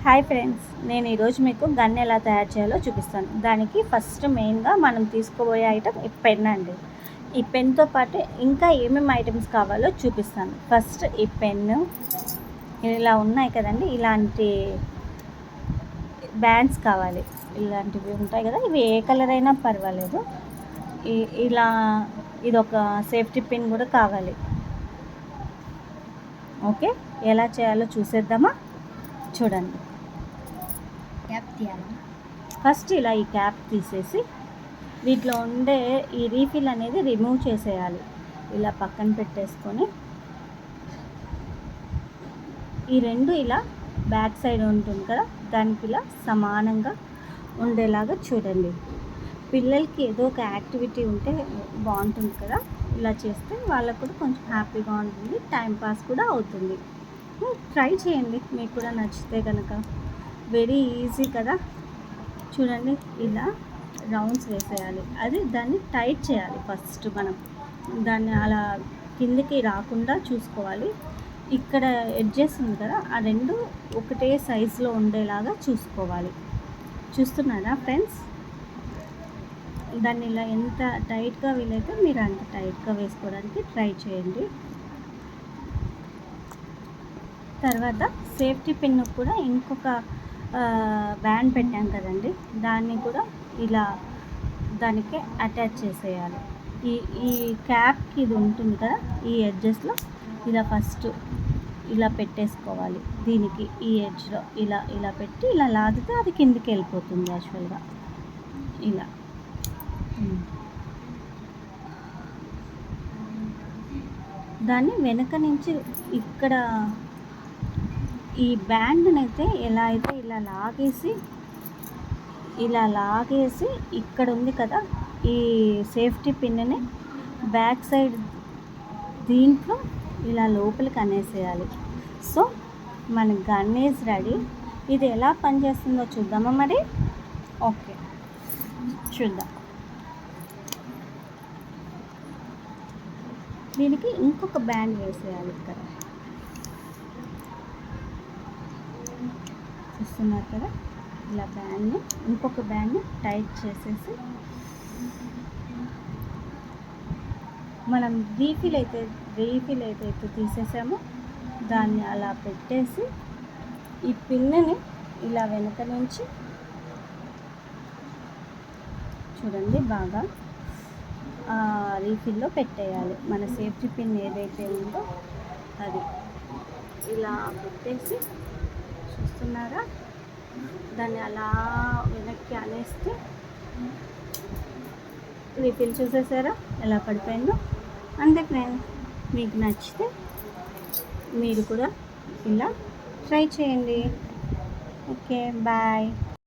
Hi friends, నేను ఈరోజు మీకు గన్ ఎలా తయారు చేయాలో చూపిస్తాను. దానికి ఫస్ట్ మెయిన్గా మనం తీసుకోబోయే ఐటమ్ ఈ పెన్ అండి. ఈ పెన్తో పాటు ఇంకా ఏమేమి ఐటమ్స్ కావాలో చూపిస్తాను. ఫస్ట్ ఈ పెన్ను ఇలా ఉన్నాయి కదండి, ఇలాంటి బ్యాండ్స్ కావాలి. ఇలాంటివి ఉంటాయి కదా, ఇవి ఏ కలర్ అయినా పర్వాలేదు. ఇలా ఇదొక సేఫ్టీ పిన్ కూడా కావాలి. ఓకే, ఎలా చేయాలో చూసేద్దామా? చూడండి. క్యాప్ తీయాలి. ఫస్ట్ ఇలా ఈ క్యాప్ తీసేసి వీటిలో ఉండే ఈ రీఫిల్ అనేది రిమూవ్ చేసేయాలి. ఇలా పక్కన పెట్టేసుకొని ఈ రెండు ఇలా బ్యాక్ సైడ్ ఉంటుంది కదా, దానికి ఇలా సమానంగా ఉండేలాగా చూడండి. పిల్లలకి ఏదో ఒక యాక్టివిటీ ఉంటే బాగుంటుంది కదా, ఇలా చేస్తే వాళ్ళకు కూడా కొంచెం హ్యాపీగా ఉంటుంది, టైంపాస్ కూడా అవుతుంది. ట్రై చేయండి, మీకు కూడా నచ్చితే కనుక. వెరీ ఈజీ కదా. చూడండి, ఇలా రౌండ్స్ వేసేయాలి. అది దాన్ని టైట్ చేయాలి. ఫస్ట్ మనం దాన్ని అలా కిందికి రాకుండా చూసుకోవాలి. ఇక్కడ ఎడ్జెస్ ఉంది కదా, ఆ రెండు ఒకటే సైజులో ఉండేలాగా చూసుకోవాలి. చూస్తున్నారా ఫ్రెండ్స్? దాన్ని ఇలా ఎంత టైట్గా వీలైతే మీరు అంత టైట్గా వేసుకోవడానికి ట్రై చేయండి. తర్వాత సేఫ్టీ పిన్ కూడా ఇంకొక బ్యాండ్ పెట్టాం కదండి, దాన్ని కూడా ఇలా దానికి అటాచ్ చేసేయాలి. ఈ క్యాప్కి ఇది ఉంటుంది కదా, ఈ ఎడ్జెస్లో ఇలా ఫస్ట్ ఇలా పెట్టేసుకోవాలి. దీనికి ఈ ఎడ్జ్లో ఇలా ఇలా పెట్టి ఇలా లాగితే అది కిందికి వెళ్ళిపోతుంది యాక్చువల్గా. ఇలా దాన్ని వెనక నుంచి ఇక్కడ ఈ బ్యాండ్ని అయితే ఎలా అయితే ఇలా లాగేసి ఇక్కడ ఉంది కదా ఈ సేఫ్టీ పిన్ని బ్యాక్ సైడ్ దీంట్లో ఇలా లోపలికి అనేసేయాలి. సో మన గన్ ఈజ్ రెడీ. ఇది ఎలా పనిచేస్తుందో చూద్దామా మరి? ఓకే, చూద్దాం. దీనికి ఇంకొక బ్యాండ్ వేసేయాలి. ఇక్కడ చూస్తున్నారు కదా, ఇలా బ్యాండ్ని ఇంకొక బ్యాండ్ని టైట్ చేసేసి మనం రీఫిల్ ఏదైతే తీసేసామో దాన్ని అలా పెట్టేసి ఈ పిన్ని ఇలా వెనక నుంచి చూడండి బాగా రీఫిల్లో పెట్టేయాలి. మన సేఫ్టీ పిన్ ఏదైతే ఉందో అది ఇలా పెట్టేసి, చూస్తున్నారా, దాన్ని అలా వెనక్కి అనేస్తే రీఫిల్ చూసేసారా ఎలా పడిపోయిందో. అంతే ఫ్రెండ్స్, మీకు నచ్చితే మీరు కూడా ఇలా ట్రై చేయండి. Okay, bye.